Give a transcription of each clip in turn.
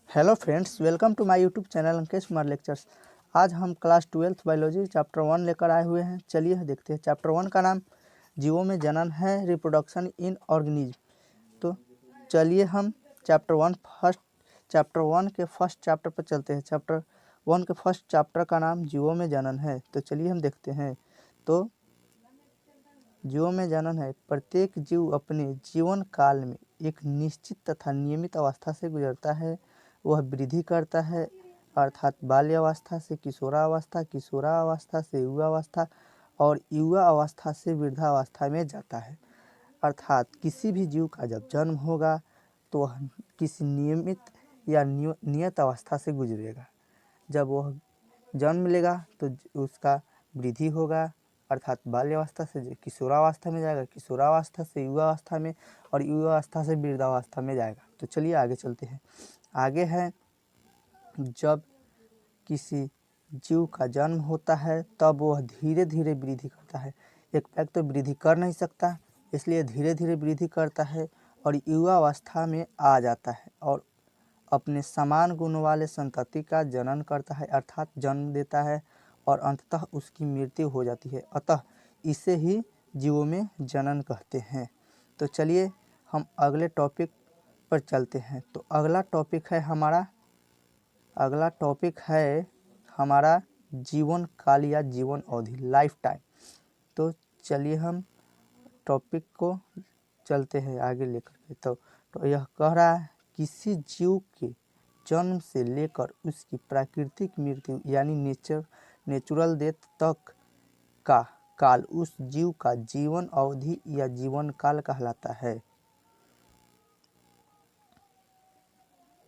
Hello friends, welcome to my YouTube channel Ankesh Kumar lectures. आज हम class 12th biology chapter 1 लेकर आए हुए हैं। चलिए देखते हैं। चैप्टर 1 का नाम जीवों में जनन है, रिप्रोडक्शन इन ऑर्गेनिज्म। तो चलिए हम चैप्टर 1 के फर्स्ट चैप्टर पर चलते हैं। चैप्टर 1 के फर्स्ट चैप्टर का नाम जीवों में जनन है। तो चलिए हम देखते हैं। तो जीवों में जनन है। प्रत्येक जीव अपने जीवन काल में एक निश्चित तथा नियमित अवस्था से गुजरता है। वह वृद्धि करता है, अर्थात बाल्यावस्था से किशोरावस्था, किशोरावस्था से युवावस्था और युवा अवस्था से वृद्धावस्था में जाता है। अर्थात किसी भी जीव का जब जन्म होगा तो वह किसी नियमित या नियत अवस्था से गुजरेगा। जब वह जन्म लेगा तो उसका वृद्धि होगा, अर्थात बाल्यावस्था से किशोरावस्था में जाएगा, किशोरावस्था से युवावस्था में और युवावस्था से वृद्धावस्था में जाएगा। तो चलिए आगे चलते हैं। आगे है, जब किसी जीव का जन्म होता है तब वह धीरे धीरे वृद्धि करता है। एक पैक तो वृद्धि कर नहीं सकता, इसलिए धीरे धीरे वृद्धि करता है और युवावस्था में आ जाता है और अपने समान गुणों वाले संतति का जनन करता है, अर्थात जन्म देता है और अंततः उसकी मृत्यु हो जाती है। अतः इसे ही जीवों में जनन कहते हैं। तो चलिए हम अगले टॉपिक पर चलते हैं। तो अगला टॉपिक है हमारा जीवन काल या जीवन अवधि, लाइफ टाइम। तो चलिए हम टॉपिक को चलते हैं आगे लेकर के। तो यह कह रहा है, किसी जीव के जन्म से लेकर उसकी प्राकृतिक मृत्यु यानी नेचुरल डेथ तक का काल उस जीव का जीवन अवधि या जीवन काल कहलाता है।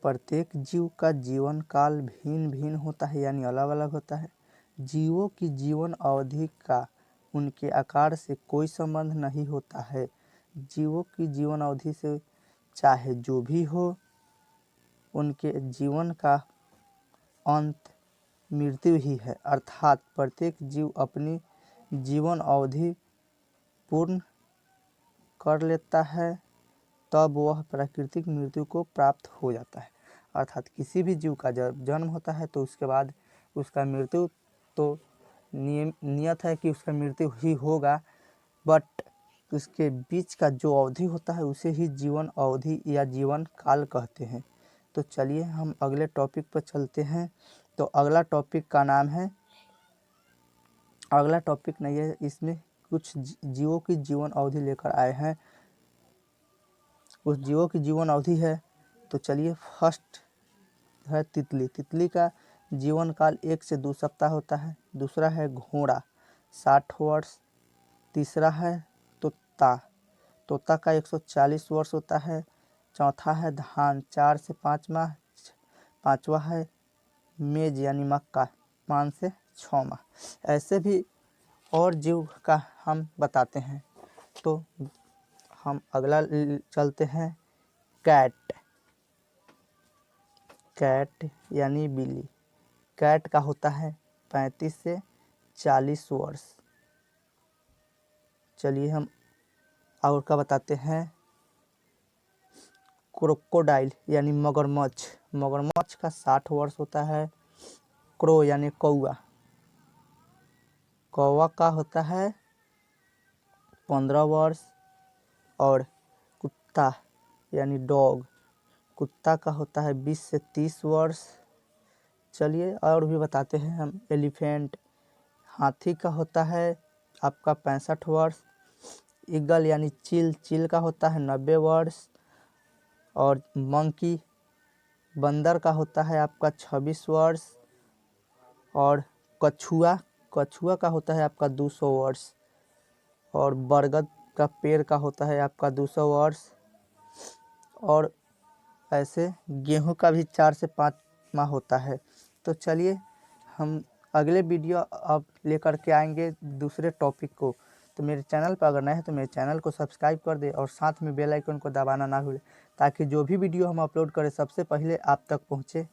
प्रत्येक जीव का जीवन काल भिन्न भिन्न होता है, यानी अलग अलग होता है। जीवों की जीवन अवधि का उनके आकार से कोई संबंध नहीं होता है। जीवों की जीवन अवधि से चाहे जो भी हो, उनके जीवन का अंत मृत्यु ही है। अर्थात प्रत्येक जीव अपनी जीवन अवधि पूर्ण कर लेता है तब वह प्राकृतिक मृत्यु को प्राप्त हो जाता है। अर्थात किसी भी जीव का जब जन्म होता है तो उसके बाद उसका मृत्यु तो नियत है कि उसका मृत्यु ही होगा, बट उसके बीच का जो अवधि होता है उसे ही जीवन अवधि या जीवन काल कहते हैं। तो चलिए हम अगले टॉपिक पर चलते हैं। तो अगला टॉपिक का नाम है, अगला टॉपिक नहीं है, इसमें कुछ जीवों की जीवन अवधि लेकर आए हैं। उस जीवों की जीवन अवधि है। तो चलिए, फर्स्ट है तितली। तितली का जीवन काल 1 से 2 सप्ताह होता है। दूसरा है घोड़ा, 60 वर्ष। तीसरा है तोता, तोता का 140 वर्ष होता है। चौथा है धान, 4 से 5 माह। पांचवा है मेज यानी मक्का, 5 से 6 माह। ऐसे भी और जीव का हम बताते हैं। तो हम अगला चलते हैं, कैट। कैट यानी बिल्ली। कैट का होता है 35 से 40 वर्ष। चलिए हम और का बताते हैं, क्रोकोडाइल यानी मगरमच्छ। मगरमच्छ का 60 वर्ष होता है। क्रो यानी कौआ, कौवा का होता है 15 वर्ष। और कुत्ता यानी डॉग, कुत्ता का होता है 20 से 30 वर्ष। चलिए और भी बताते हैं हम, एलिफेंट। हाथी का होता है आपका 65 वर्ष। ईगल यानी चील का होता है 90 वर्ष। और मंकी, बंदर का होता है आपका 26 वर्ष। और कछुआ का होता है आपका 200 वर्ष। और बरगद का पेड़ का होता है आपका 200 वर्ष। और ऐसे गेहूं का भी 4 से 5 माह होता है। तो चलिए हम अगले वीडियो अब लेकर के आएंगे दूसरे टॉपिक को। तो मेरे चैनल पर अगर नए हैं तो मेरे चैनल को सब्सक्राइब कर दे और साथ में बेल आइकन को दबाना ना भूलें, ताकि जो भी वीडियो हम अपलोड करें सबसे पहले आप तक पहुँचे।